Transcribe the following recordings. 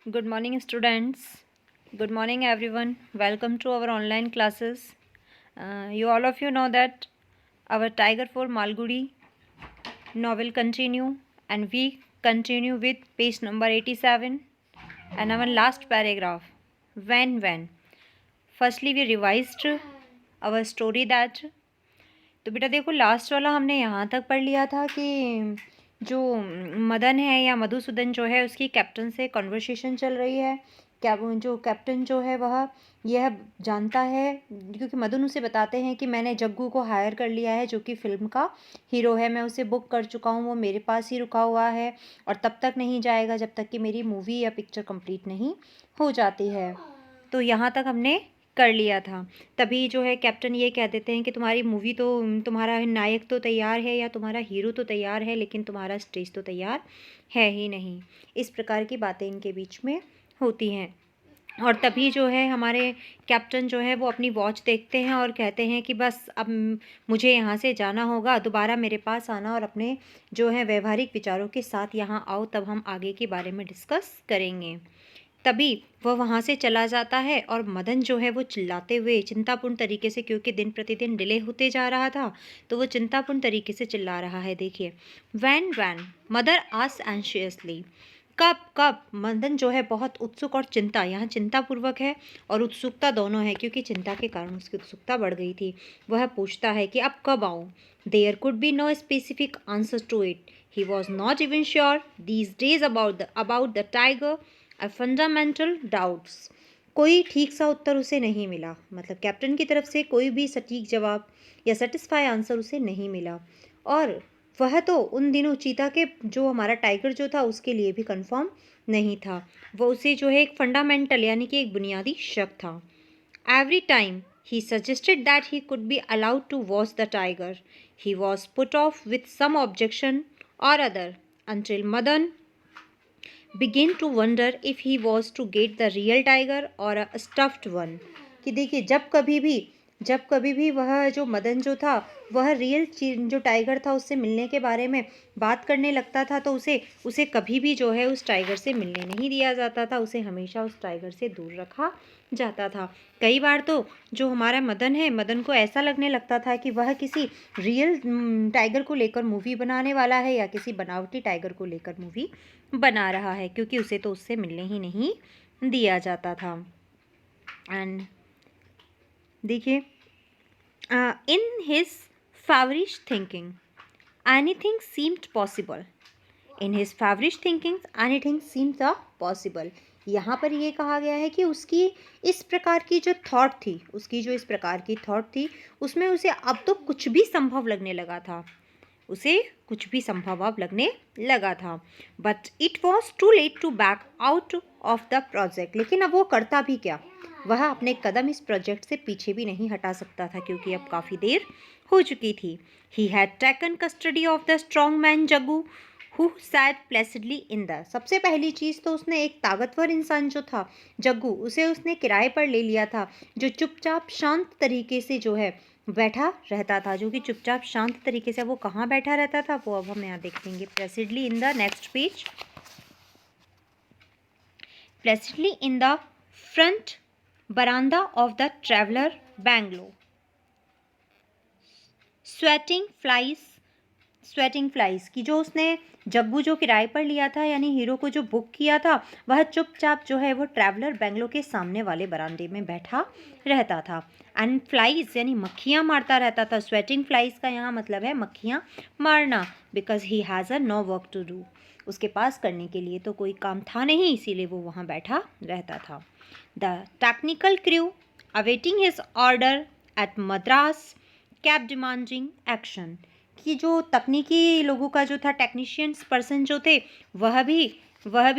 Good morning, students. Good morning, everyone. Welcome to our online classes. All of you know that our Tiger for Malgudi novel continue, and we continue with page number 87 and our last paragraph. When. Firstly, we revised our story that तो बेटा देखो last वाला हमने यहाँ तक पढ़ लिया था कि जो मदन है या मधुसूदन जो है उसकी कैप्टन से कन्वर्सेशन चल रही है। क्या जो कैप्टन जो है वह यह जानता है क्योंकि मदन उसे बताते हैं कि मैंने जग्गू को हायर कर लिया है जो कि फ़िल्म का हीरो है। मैं उसे बुक कर चुका हूँ, वो मेरे पास ही रुका हुआ है और तब तक नहीं जाएगा जब तक कि मेरी मूवी या पिक्चर कंप्लीट नहीं हो जाती है। तो यहाँ तक हमने कर लिया था। तभी जो है कैप्टन ये कह देते हैं कि तुम्हारी मूवी तो तुम्हारा नायक तो तैयार है या तुम्हारा हीरो तो तैयार है लेकिन तुम्हारा स्टेज तो तैयार है ही नहीं। इस प्रकार की बातें इनके बीच में होती हैं और तभी जो है हमारे कैप्टन जो है वो अपनी वॉच देखते हैं और कहते हैं कि बस अब मुझे यहाँ से जाना होगा, दोबारा मेरे पास आना और अपने जो है व्यवहारिक विचारों के साथ यहाँ आओ, तब हम आगे के बारे में डिस्कस करेंगे। तभी वह वहाँ से चला जाता है और मदन जो है वो चिल्लाते हुए चिंतापूर्ण तरीके से, क्योंकि दिन प्रतिदिन डिले होते जा रहा था तो वो चिंतापूर्ण तरीके से चिल्ला रहा है। देखिए, वैन मदर आस्क्ड एंशियसली। कब मदन जो है बहुत उत्सुक और चिंता, यहाँ चिंतापूर्वक है और उत्सुकता दोनों है क्योंकि चिंता के कारण उसकी उत्सुकता बढ़ गई थी। वह पूछता है कि अब कब आऊँ। There could be no specific answer to it. He was not even sure these days about the tiger a fundamental doubts. कोई ठीक सा उत्तर उसे नहीं मिला, मतलब कैप्टन की तरफ से कोई भी सटीक जवाब या सेटिस्फाई आंसर उसे नहीं मिला। और वह तो उन दिनों चीता के जो हमारा टाइगर जो था उसके लिए भी कंफर्म नहीं था। वो उसे जो है एक फंडामेंटल यानी कि एक बुनियादी शक था। Every time he suggested that he could be allowed to watch the tiger, he was put off with some objection or other until Madan begin to wonder if he was to get the real tiger or a stuffed one। कि देखिए जब कभी भी वह जो मदन जो था वह रियल जो टाइगर था उससे मिलने के बारे में बात करने लगता था तो उसे कभी भी जो है उस टाइगर से मिलने नहीं दिया जाता था, उसे हमेशा उस टाइगर से दूर रखा जाता था। कई बार तो जो हमारा मदन है, मदन को ऐसा लगने लगता था कि वह किसी रियल टाइगर को लेकर मूवी बनाने वाला है या किसी बनावटी टाइगर को लेकर मूवी बना रहा है, क्योंकि उसे तो उससे मिलने ही नहीं दिया जाता था। एंड देखिए, in his feverish thinking anything seemed possible. In his feverish thinking anything seemed the possible. यहाँ पर ये कहा गया है कि उसकी इस प्रकार की जो थॉट थी, उसमें उसे अब तो कुछ भी संभव लगने लगा था, but it was too late to back out of the project. लेकिन अब वो करता भी क्या, वह अपने कदम इस प्रोजेक्ट से पीछे भी नहीं हटा सकता था क्योंकि अब काफ़ी देर हो चुकी थी। He had taken custody of the strong man Jaggu who sat placidly in the. सबसे पहली चीज़ तो उसने एक ताकतवर इंसान जो था जग्गू, उसे उसने किराए पर ले लिया था, जो चुपचाप शांत तरीके से जो है बैठा रहता था, जो कि चुपचाप शांत तरीके से वो कहाँ बैठा रहता था वो अब हम यहाँ देखेंगे। Placidly in the next page, placidly in the front बरामदा of the traveller bungalow, sweating flies की जो उसने जग्गू जो किराए पर लिया था यानी हीरो को जो बुक किया था, वह चुपचाप जो है वो ट्रैवलर बेंगलो के सामने वाले बरामदे में बैठा रहता था। एंड फ्लाइज यानी मक्खियाँ मारता रहता था। स्वेटिंग फ्लाइज का यहाँ मतलब है मक्खियाँ मारना, because he has a no work to do. उसके पास करने के लिए तो कोई काम था नहीं, इसीलिए वो वहाँ बैठा रहता था। The technical crew awaiting his order at Madras kept demanding action. कि जो तकनीकी लोगों का जो था, टेक्नीशियंस पर्सन जो थे, वह भी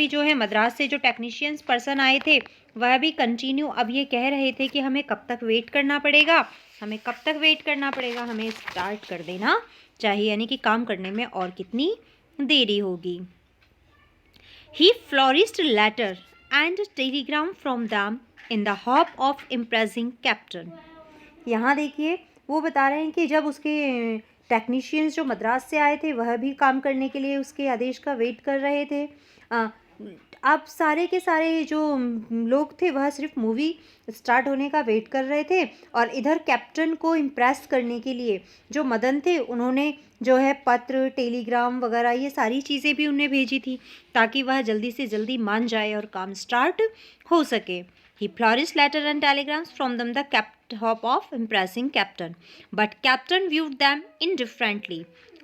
जो है मद्रास से जो टेक्नीशियंस पर्सन आए थे वह भी कंटिन्यू अब ये कह रहे थे कि हमें कब तक वेट करना पड़ेगा, हमें स्टार्ट कर देना चाहिए, यानी कि काम करने में और कितनी देरी होगी। He flourished letter and telegram from them in the hope of impressing captain. यहाँ देखिए वो बता रहे हैं कि जब उसके टेक्नीशियंस जो मद्रास से आए थे वह भी काम करने के लिए उसके आदेश का वेट कर रहे थे। अब सारे के सारे जो लोग थे वह सिर्फ मूवी स्टार्ट होने का वेट कर रहे थे, और इधर कैप्टन को इम्प्रेस करने के लिए जो मदन थे उन्होंने जो है पत्र, टेलीग्राम वगैरह ये सारी चीज़ें भी उन्हें भेजी थी ताकि वह जल्दी से जल्दी मान जाए और काम स्टार्ट हो सके. He flourished letters and telegrams from them the hope of impressing Captain, but Captain viewed them indifferently,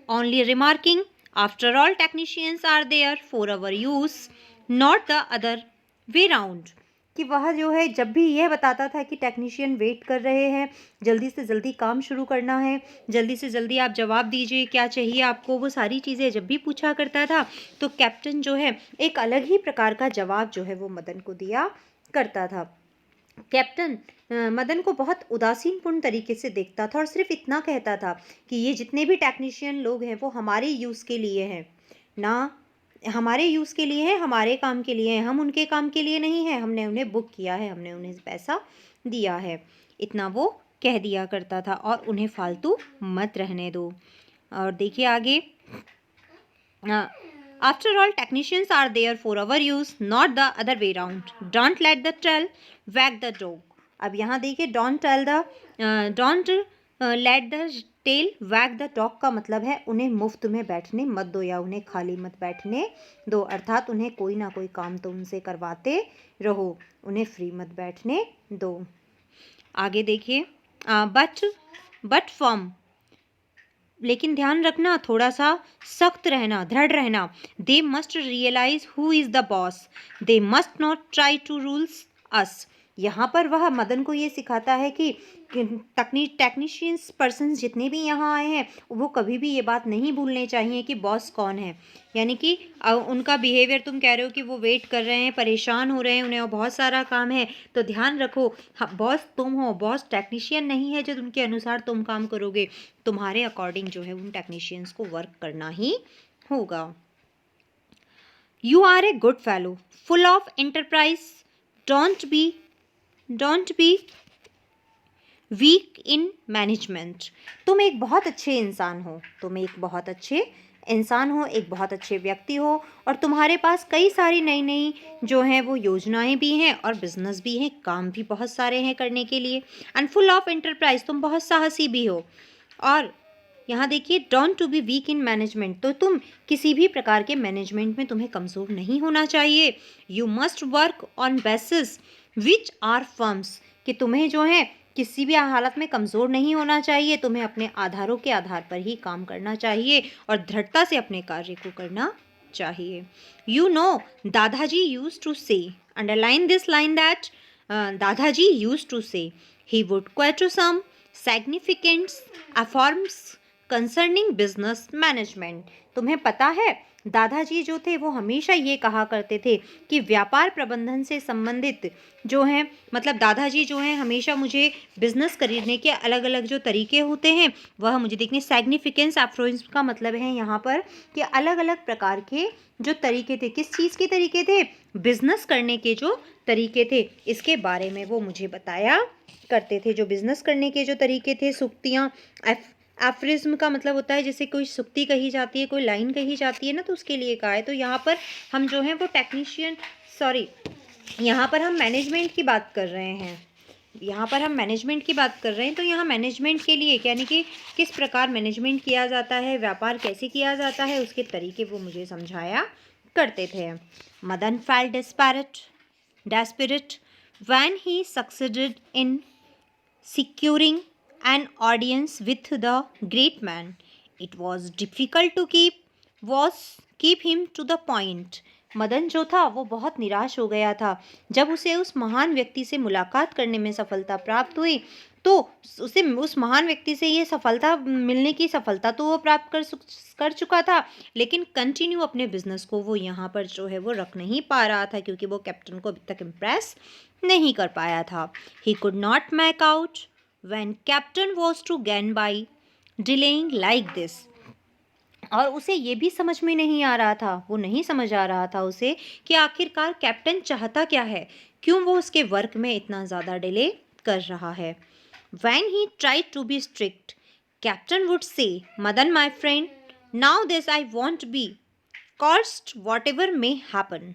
only remarking, "After all, technicians are there for our use, not the other way round." कि वह जो है जब भी यह बताता था कि टेक्नीशियन वेट कर रहे हैं, जल्दी से जल्दी काम शुरू करना है, जल्दी से जल्दी आप जवाब दीजिए, क्या चाहिए आपको, वो सारी चीज़ें जब भी पूछा करता था तो कैप्टन जो है एक अलग ही प्रकार का जवाब जो है वो मदन को दिया करता था. कैप्टन मदन को बहुत उदासीनपूर्ण तरीके से देखता था और सिर्फ इतना कहता था कि ये जितने भी टेक्नीशियन लोग हैं वो हमारे यूज़ के लिए हैं, ना हमारे यूज़ के लिए हैं, हमारे काम के लिए हैं, हम उनके काम के लिए नहीं हैं, हमने उन्हें बुक किया है, हमने उन्हें पैसा दिया है. इतना वो कह दिया करता था और उन्हें फालतू मत रहने दो. और देखिए आगे, After all, technicians are there for our use, not the other way round. Don't let the tail wag the dog. अब यहाँ देखिए don't let the tail wag the dog का मतलब है उन्हें मुफ्त में बैठने मत दो या उन्हें खाली मत बैठने दो, अर्थात उन्हें कोई ना कोई काम तो उनसे करवाते रहो, उन्हें फ्री मत बैठने दो. आगे देखिए, बट फर्म, लेकिन ध्यान रखना, थोड़ा सा सख्त रहना, दृढ़ रहना. They must realise who is the boss, they must not try to rules us. यहाँ पर वह मदन को ये सिखाता है कि टेक्नीशियंस पर्सन्स जितने भी यहाँ आए हैं वो कभी भी ये बात नहीं भूलने चाहिए कि बॉस कौन है. यानी कि उनका बिहेवियर, तुम कह रहे हो कि वो वेट कर रहे हैं, परेशान हो रहे हैं, उन्हें बहुत सारा काम है, तो ध्यान रखो बॉस तुम हो, बॉस टेक्नीशियन नहीं है जो उनके अनुसार तुम काम करोगे, तुम्हारे अकॉर्डिंग जो है उन टेक्नीशियंस को वर्क करना ही होगा. You are a good fellow, full of enterprise, don't be weak in management. तुम एक बहुत अच्छे इंसान हो, तुम एक बहुत अच्छे इंसान हो, एक बहुत अच्छे व्यक्ति हो, और तुम्हारे पास कई सारी नई नई जो हैं वो योजनाएं भी हैं और बिजनेस भी हैं, काम भी बहुत सारे हैं करने के लिए. एंड फुल ऑफ एंटरप्राइज, तुम बहुत साहसी भी हो. और यहाँ देखिए, don't to be weak in management, तो तुम किसी भी प्रकार के मैनेजमेंट में तुम्हें कमज़ोर नहीं होना चाहिए. You must work on basis which are firms, कि तुम्हें जो है किसी भी हालत में कमज़ोर नहीं होना चाहिए, तुम्हें अपने आधारों के आधार पर ही काम करना चाहिए और दृढ़ता से अपने कार्य को करना चाहिए. You know, Dadaji used to say, underline this line that Dadaji used to say, he would quote some significant affirms concerning business management. तुम्हें पता है दादाजी जो थे वो हमेशा ये कहा करते थे कि व्यापार प्रबंधन से संबंधित जो है, मतलब दादाजी जो हैं हमेशा मुझे बिजनेस करने के अलग अलग जो तरीके होते हैं वह मुझे देखने. सैग्निफिकेंस एफरोइंस का मतलब है यहाँ पर कि अलग अलग प्रकार के जो तरीके थे, किस चीज़ के तरीके थे, बिजनेस करने के जो तरीके थे, इसके बारे में वो मुझे बताया करते थे. जो बिजनेस करने के जो तरीके थे, सुक्तियाँ, एफरिज्म का मतलब होता है जैसे कोई सुक्ति कही जाती है, कोई लाइन कही जाती है ना, तो उसके लिए कहा है. तो यहाँ पर हम जो है वो यहाँ पर हम मैनेजमेंट की बात कर रहे हैं, तो यहाँ मैनेजमेंट के लिए यानी कि किस प्रकार मैनेजमेंट किया जाता है, व्यापार कैसे किया जाता है, उसके तरीके वो मुझे समझाया करते थे. Madan felt desperate when he succeeded in securing an audience with the great man. It was difficult to keep him to the point. Madan जो था वो बहुत निराश हो गया था जब उसे उस महान व्यक्ति से मुलाकात करने में सफलता प्राप्त हुई. तो उसे उस महान व्यक्ति से ये सफलता तो वो प्राप्त कर चुका था, लेकिन कंटिन्यू अपने बिजनेस को वो यहाँ पर जो है वो रख नहीं पा रहा था क्योंकि वो कैप्टन को अभी तक इम्प्रेस नहीं कर पाया था. He could not make out when captain was to gain by delaying like this. और उसे ये भी समझ में नहीं आ रहा था, वो नहीं समझ आ रहा था उसे कि आखिरकार कैप्टन चाहता क्या है, क्यों वो उसके वर्क में इतना ज़्यादा डिले कर रहा है. When he tried to be strict, Captain would say, "Madan, my friend, now this I won't be, cost whatever may happen."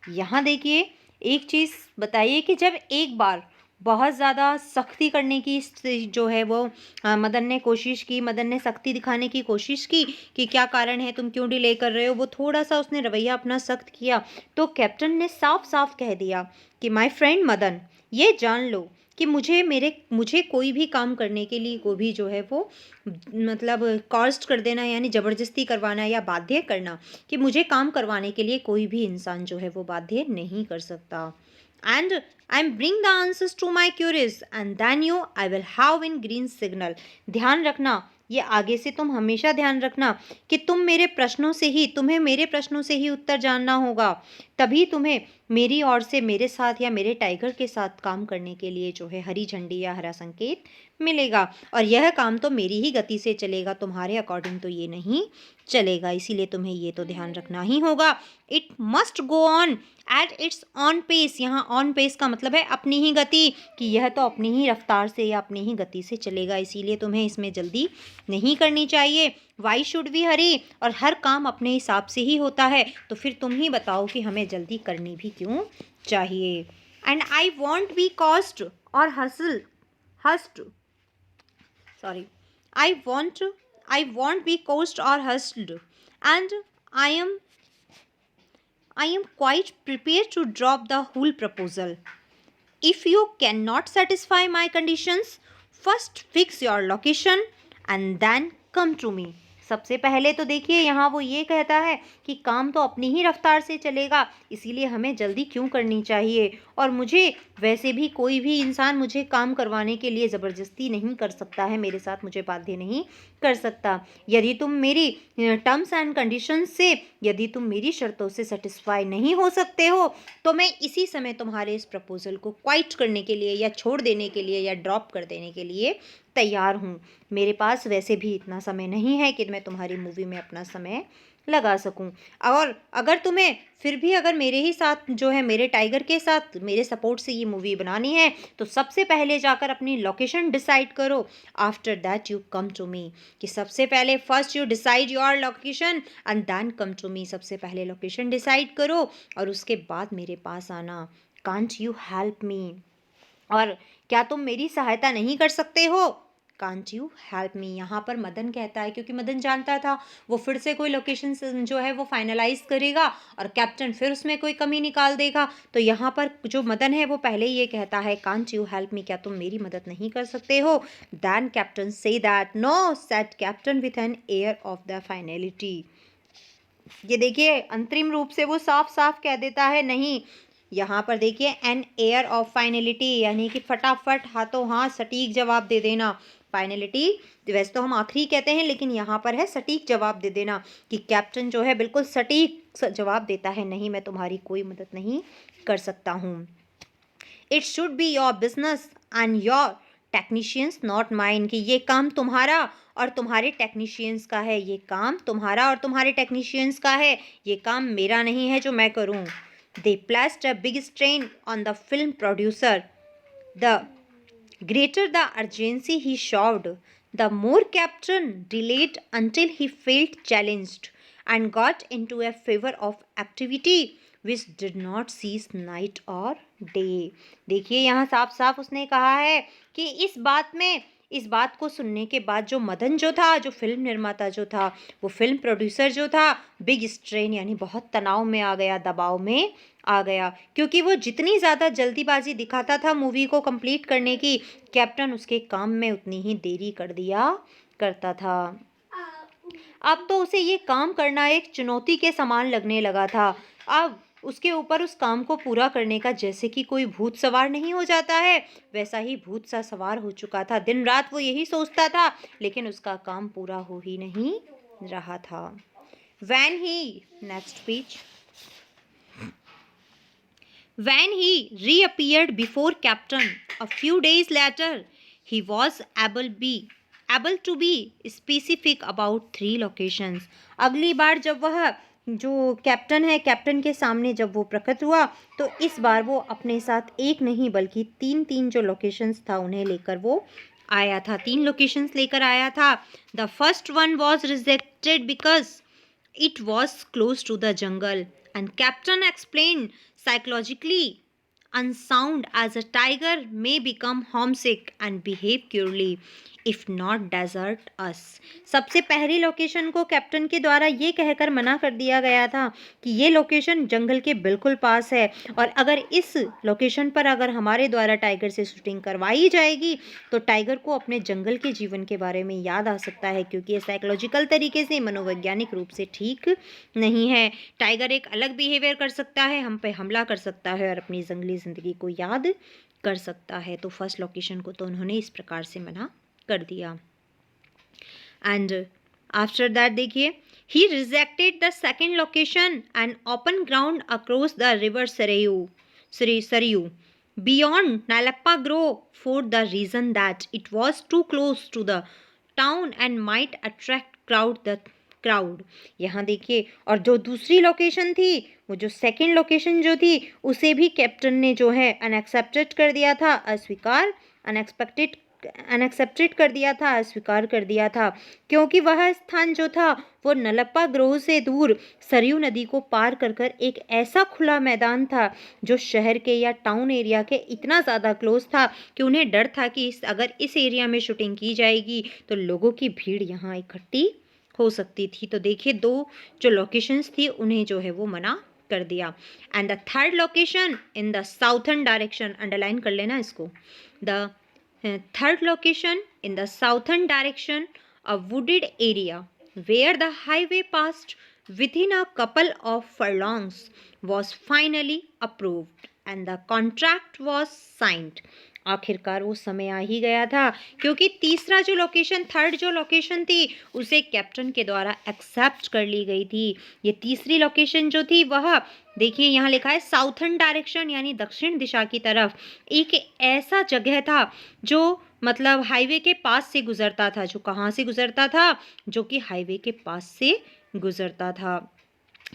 यहाँ देखिए एक चीज़ बताइए कि जब एक बार बहुत ज़्यादा सख्ती करने की जो है वो मदन ने कोशिश की, मदन ने सख्ती दिखाने की कोशिश की कि क्या कारण है, तुम क्यों डिले कर रहे हो, वो थोड़ा सा उसने रवैया अपना सख्त किया, तो कैप्टन ने साफ साफ कह दिया कि माय फ्रेंड मदन, ये जान लो कि मुझे कोई भी काम करने के लिए कोई भी जो है वो मतलब कॉस्ट कर देना यानी ज़बरदस्ती करवाना या बाध्य करना, कि मुझे काम करवाने के लिए कोई भी इंसान जो है वो बाध्य नहीं कर सकता। And I am bring the answers to my queries and then you I will have in green signal. ध्यान रखना, ये आगे से तुम हमेशा ध्यान रखना कि तुम्हें मेरे प्रश्नों से ही उत्तर जानना होगा, तभी तुम्हें मेरी ओर से मेरे साथ या मेरे टाइगर के साथ काम करने के लिए जो है हरी झंडी या हरा संकेत मिलेगा। और यह काम तो मेरी ही गति से चलेगा, तुम्हारे अकॉर्डिंग तो ये नहीं चलेगा, इसीलिए तुम्हें ये तो ध्यान रखना ही होगा। It must go on at its own pace. यहाँ ऑन पेस का मतलब है अपनी ही गति, कि यह तो अपनी ही रफ्तार से या अपनी ही गति से चलेगा, इसीलिए तुम्हें इसमें जल्दी नहीं करनी चाहिए। वाई शुड वी हरी, और हर काम अपने हिसाब से ही होता है, तो फिर तुम ही बताओ कि हमें जल्दी करनी भी क्यों चाहिए। And I want be cost और haste sorry I won't be coached or hustled, and i am I am quite prepared to drop the whole proposal. If you cannot satisfy my conditions, first fix your location and then come to me. सबसे पहले तो देखिए यहाँ वो ये कहता है कि काम तो अपनी ही रफ्तार से चलेगा, इसीलिए हमें जल्दी क्यों करनी चाहिए, और मुझे वैसे भी कोई भी इंसान मुझे काम करवाने के लिए ज़बरदस्ती नहीं कर सकता है, मेरे साथ मुझे बाध्य नहीं कर सकता। यदि तुम मेरी टर्म्स एंड कंडीशंस से, यदि तुम मेरी शर्तों से सेटिस्फाई नहीं हो सकते हो, तो मैं इसी समय तुम्हारे इस प्रपोजल को क्वाइट करने के लिए या छोड़ देने के लिए या ड्रॉप कर देने के लिए तैयार हूँ। मेरे पास वैसे भी इतना समय नहीं है कि मैं तुम्हारी मूवी में अपना समय लगा सकूं। और अगर तुम्हें फिर भी अगर मेरे ही साथ जो है मेरे टाइगर के साथ मेरे सपोर्ट से ये मूवी बनानी है, तो सबसे पहले जाकर अपनी लोकेशन डिसाइड करो। After that you come to me, कि सबसे पहले first you decide your location and then come to me. सबसे पहले लोकेशन डिसाइड करो और उसके बाद मेरे पास आना। कांट यू हेल्प मी, और क्या तुम मेरी सहायता नहीं कर सकते हो। कांट यू हेल्प मी, यहाँ पर मदन कहता है, क्योंकि मदन जानता था वो फिर से कोई लोकेशन जो है वो फाइनलाइज करेगा और कैप्टन फिर उसमें कोई कमी निकाल देगा। तो यहाँ पर जो मदन है वो पहले ये कहता है कांट यू हेल्प मी, क्या तुम मेरी मदद नहीं कर सकते हो। Then captain say that no, said captain with an air of the finality. ये देखिए अंतरिम रूप से वो साफ साफ कह देता है नहीं। यहाँ पर देखिए एन एयर ऑफ फाइनलिटी, यानी कि फटाफट हाथों हाथ सटीक जवाब दे देना। फाइनलिटी वैसे तो हम आखिरी कहते हैं, लेकिन यहाँ पर है सटीक जवाब दे देना, कि कैप्टन जो है बिल्कुल सटीक जवाब देता है, नहीं मैं तुम्हारी कोई मदद नहीं कर सकता हूँ। It should be your business and your technicians not mine, कि ये काम तुम्हारा और तुम्हारे टेक्नीशियंस का है, ये काम तुम्हारा और तुम्हारे टेक्नीशियंस का है, ये काम मेरा नहीं है जो मैं करूं। They placed a big strain on the film producer, the greater the urgency he showed, the more Captain delayed until he felt challenged and got into a fever of activity which did not cease night or day. देखिए यहाँ साफ साफ उसने कहा है कि इस बात को सुनने के बाद जो मदन जो था, जो फिल्म निर्माता जो था, वो फिल्म प्रोड्यूसर जो था, बिग स्ट्रेन यानी बहुत तनाव में आ गया, दबाव में आ गया, क्योंकि वो जितनी ज़्यादा जल्दीबाजी दिखाता था मूवी को कंप्लीट करने की, कैप्टन उसके काम में उतनी ही देरी कर दिया करता था। अब तो उसे ये काम करना एक चुनौती के समान लगने लगा था। अब उसके ऊपर उस काम को पूरा करने का जैसे कि कोई भूत सवार नहीं हो जाता है, वैसा ही भूत सा सवार हो चुका था। दिन रात वो यही सोचता था, लेकिन उसका काम पूरा हो ही नहीं रहा था। When he next page When he reappeared before Captain a few days later, he was able to be specific about 3 locations. अगली बार जब वह जो कैप्टन है, कैप्टन के सामने जब वो प्रकट हुआ, तो इस बार वो अपने साथ एक नहीं बल्कि 3 जो लोकेशंस था उन्हें लेकर वो आया था, 3 लोकेशंस लेकर आया था। The first one was rejected because it was close to the jungle And Captain explained psychologically unsound as a tiger may become homesick and behave queerly if not desert us. सबसे पहली location को captain के द्वारा ये कहकर मना कर दिया गया था कि ये लोकेशन जंगल के बिल्कुल पास है और अगर इस लोकेशन पर अगर हमारे द्वारा टाइगर से शूटिंग करवाई जाएगी तो टाइगर को अपने जंगल के जीवन के बारे में याद आ सकता है, क्योंकि ये साइकोलॉजिकल तरीके से मनोवैज्ञानिक रूप से ठीक नहीं है। टाइगर एक अलग बिहेवियर कर सकता है, हम पे हमला कर सकता है और अपनी जंगली ज़िंदगी को याद कर सकता है। तो फर्स्ट लोकेशन को तो उन्होंने इस प्रकार से मना कर दिया। एंड आफ्टर दैट देखिए, he rejected the second location and open ground across the river Sarayu beyond Nallappa grove for the reason that it was too close to the town and might attract crowd. यहाँ देखिए, और जो दूसरी location थी, वो जो second location जो थी, उसे भी कैप्टन ने जो है अनएक्सेप्टेड कर दिया था, अनएक्सेप्टेड कर दिया था, अस्वीकार कर दिया था, क्योंकि वह स्थान जो था वो नलप्पा ग्रोव से दूर सरयू नदी को पार कर एक ऐसा खुला मैदान था जो शहर के या टाउन एरिया के इतना ज़्यादा क्लोज था कि उन्हें डर था कि अगर इस एरिया में शूटिंग की जाएगी तो लोगों की भीड़ यहाँ इकट्ठी हो सकती थी। तो देखिए, दो जो लोकेशंस थी उन्हें जो है वो मना कर दिया। And the third location in the southern direction, underline कर लेना इसको, the third location in the southern direction, a wooded area where the highway passed within a couple of furlongs, was finally approved and the contract was signed. आखिरकार वो समय आ ही गया था, क्योंकि तीसरा जो लोकेशन, थर्ड जो लोकेशन थी, उसे कैप्टन के द्वारा एक्सेप्ट कर ली गई थी। ये तीसरी लोकेशन जो थी वह देखिए यहाँ लिखा है साउथर्न डायरेक्शन, यानी दक्षिण दिशा की तरफ एक ऐसा जगह था जो मतलब हाईवे के पास से गुजरता था। जो कहाँ से गुजरता था? जो कि हाईवे के पास से गुजरता था।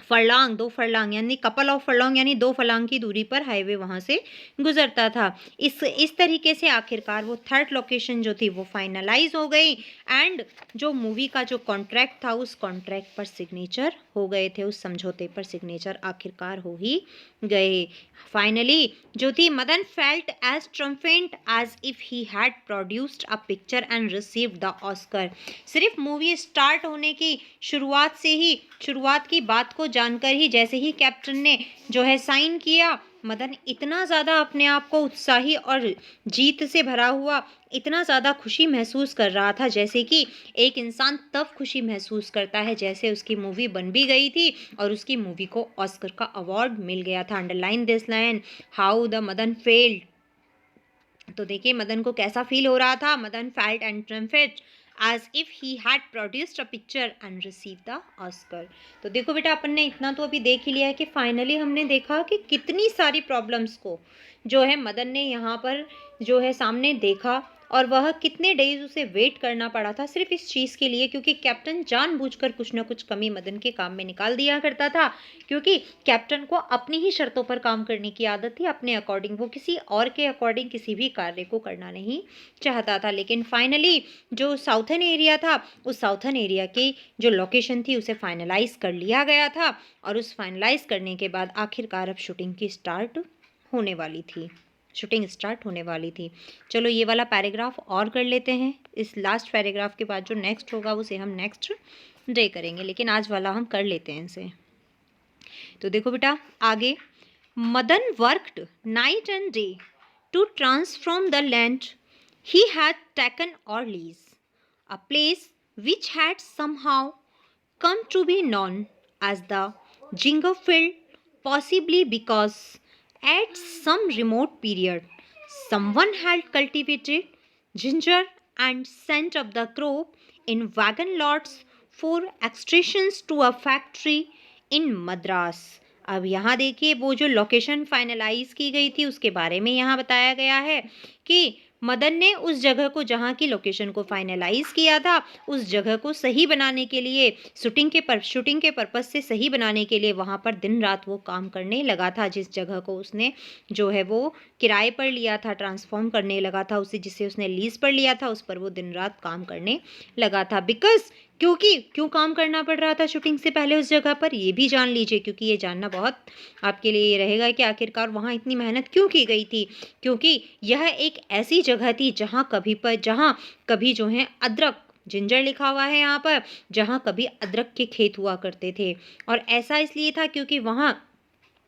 फरलांग, 2 फरलांग यानी कपल ऑफ फरलांग यानी 2 फरलांग की दूरी पर हाईवे वहाँ से गुजरता था। इस तरीके से आखिरकार वो थर्ड लोकेशन जो थी वो फाइनलाइज हो गई एंड जो मूवी का जो कॉन्ट्रैक्ट था उस कॉन्ट्रैक्ट पर सिग्नेचर हो गए थे, उस समझौते पर सिग्नेचर आखिरकार हो ही गए। फाइनली जो थी, Madan felt as triumphant as if he had produced a picture and received the Oscar. सिर्फ मूवी स्टार्ट होने की शुरुआत की बात को जानकर ही जैसे ही कैप्टन ने जो है साइन किया, मदन इतना ज़्यादा अपने आप को उत्साही और जीत से भरा हुआ, इतना ज़्यादा खुशी महसूस कर रहा था जैसे कि एक इंसान तब खुशी महसूस करता है जैसे उसकी मूवी बन भी गई थी और उसकी मूवी को ऑस्कर का अवार्ड मिल गया था। Underline this line, how the Madan felt. तो देखिए मदन को कैसा फील हो रहा था, Madan felt and triumphant as if he had produced a picture and received the Oscar। तो देखो बेटा, अपन ने इतना तो अभी देख ही लिया है कि फाइनली हमने देखा कि कितनी सारी प्रॉब्लम्स को जो है मदन ने यहाँ पर जो है सामने देखा और वह कितने डेज उसे वेट करना पड़ा था सिर्फ इस चीज़ के लिए, क्योंकि कैप्टन जानबूझकर कुछ ना कुछ कमी मदन के काम में निकाल दिया करता था, क्योंकि कैप्टन को अपनी ही शर्तों पर काम करने की आदत थी, अपने अकॉर्डिंग। वो किसी और के अकॉर्डिंग किसी भी कार्य को करना नहीं चाहता था। लेकिन फाइनली जो साउथर्न एरिया था, उस साउथर्न एरिया की जो लोकेशन थी उसे फाइनलाइज कर लिया गया था और उस फाइनलाइज करने के बाद आखिरकार अब शूटिंग स्टार्ट होने वाली थी। चलो ये वाला पैराग्राफ और कर लेते हैं। इस लास्ट पैराग्राफ के बाद जो नेक्स्ट होगा उसे हम नेक्स्ट डे करेंगे, लेकिन आज वाला हम कर लेते हैं इसे। तो देखो बेटा आगे, Madan worked night and day to transform the land he had taken or lease, a place which had somehow come to be known as the Jingerfield, possibly because at some remote period someone had cultivated ginger and sent up the crop in wagon loads for extractions to a factory in Madras। अब यहाँ देखिए वो जो location finalise की गई थी उसके बारे में यहाँ बताया गया है कि मदन ने उस जगह को, जहाँ की लोकेशन को फाइनलाइज किया था, उस जगह को सही बनाने के लिए, शूटिंग के पर्पज से सही बनाने के लिए वहाँ पर दिन रात वो काम करने लगा था। जिस जगह को उसने जो है वो किराए पर लिया था, ट्रांसफॉर्म करने लगा था उसे, जिसे उसने लीज पर लिया था, उस पर वो दिन रात काम करने लगा था। बिकॉज क्यों काम करना पड़ रहा था शूटिंग से पहले उस जगह पर, ये भी जान लीजिए, क्योंकि ये जानना बहुत आपके लिए ये रहेगा कि आखिरकार वहाँ इतनी मेहनत क्यों की गई थी। क्योंकि यह एक ऐसी जगह थी जहाँ कभी जो है अदरक, जिंजर लिखा हुआ है यहाँ पर, जहाँ कभी अदरक के खेत हुआ करते थे। और ऐसा इसलिए था क्योंकि वहाँ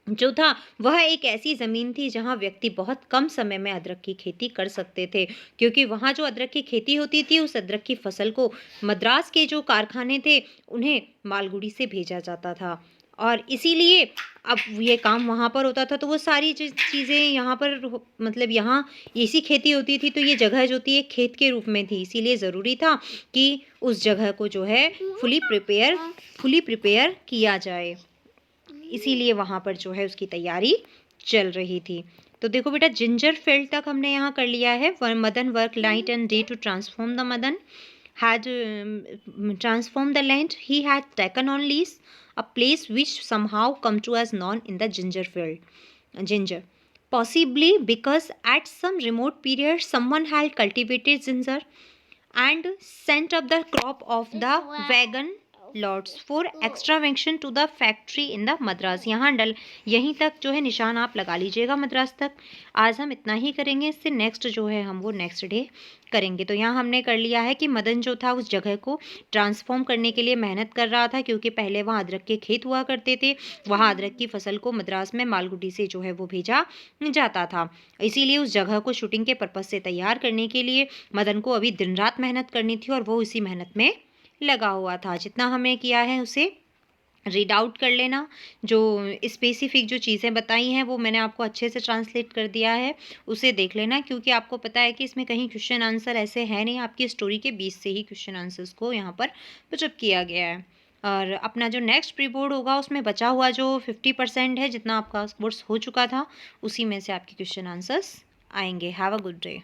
जो था वह एक ऐसी ज़मीन थी जहाँ व्यक्ति बहुत कम समय में अदरक की खेती कर सकते थे, क्योंकि वहाँ जो अदरक की खेती होती थी उस अदरक की फसल को मद्रास के जो कारखाने थे उन्हें मालगुडी से भेजा जाता था। और इसीलिए अब ये काम वहाँ पर होता था, तो वो सारी चीज़ें यहाँ पर मतलब यहाँ ऐसी खेती होती थी, तो ये जगह जो थी एक खेत के रूप में थी, इसीलिए ज़रूरी था कि उस जगह को जो है फुली प्रिपेयर किया जाए। इसीलिए वहाँ पर जो है उसकी तैयारी चल रही थी। तो देखो बेटा, जिंजर फील्ड तक हमने यहाँ कर लिया है। Madan work night and day to transform the Madan had transformed the land he had taken on lease, a place which somehow come to as known in the ginger field. Ginger, possibly because at some remote period someone had cultivated ginger and sent up the crop of the wagon loads for एक्सट्रावेंशन to the factory in the Madras. यहाँ यहीं तक जो है निशान आप लगा लीजिएगा मद्रास तक। आज हम इतना ही करेंगे, इससे नेक्स्ट जो है हम वो नेक्स्ट डे करेंगे। तो यहाँ हमने कर लिया है कि मदन जो था उस जगह को ट्रांसफॉर्म करने के लिए मेहनत कर रहा था, क्योंकि पहले वहाँ अदरक के खेत हुआ करते थे, वहाँ अदरक की फसल को मद्रास में मालगुडी से जो है वो भेजा जाता था। इसीलिए उस जगह को शूटिंग के पर्पज़ से तैयार करने के लिए मदन को अभी दिन रात मेहनत करनी थी, और वो इसी मेहनत में लगा हुआ था। जितना हमें किया है उसे रीड आउट कर लेना। जो स्पेसिफिक जो चीज़ें बताई हैं वो मैंने आपको अच्छे से ट्रांसलेट कर दिया है, उसे देख लेना, क्योंकि आपको पता है कि इसमें कहीं क्वेश्चन आंसर ऐसे है नहीं, आपकी स्टोरी के बीच से ही क्वेश्चन आंसर्स को यहाँ पर पुटअप किया गया है। और अपना जो नेक्स्ट प्री बोर्ड होगा उसमें बचा हुआ जो 50% है, जितना आपका कोर्स हो चुका था, उसी में से आपके क्वेश्चन आंसर्स आएंगे। Have a good day.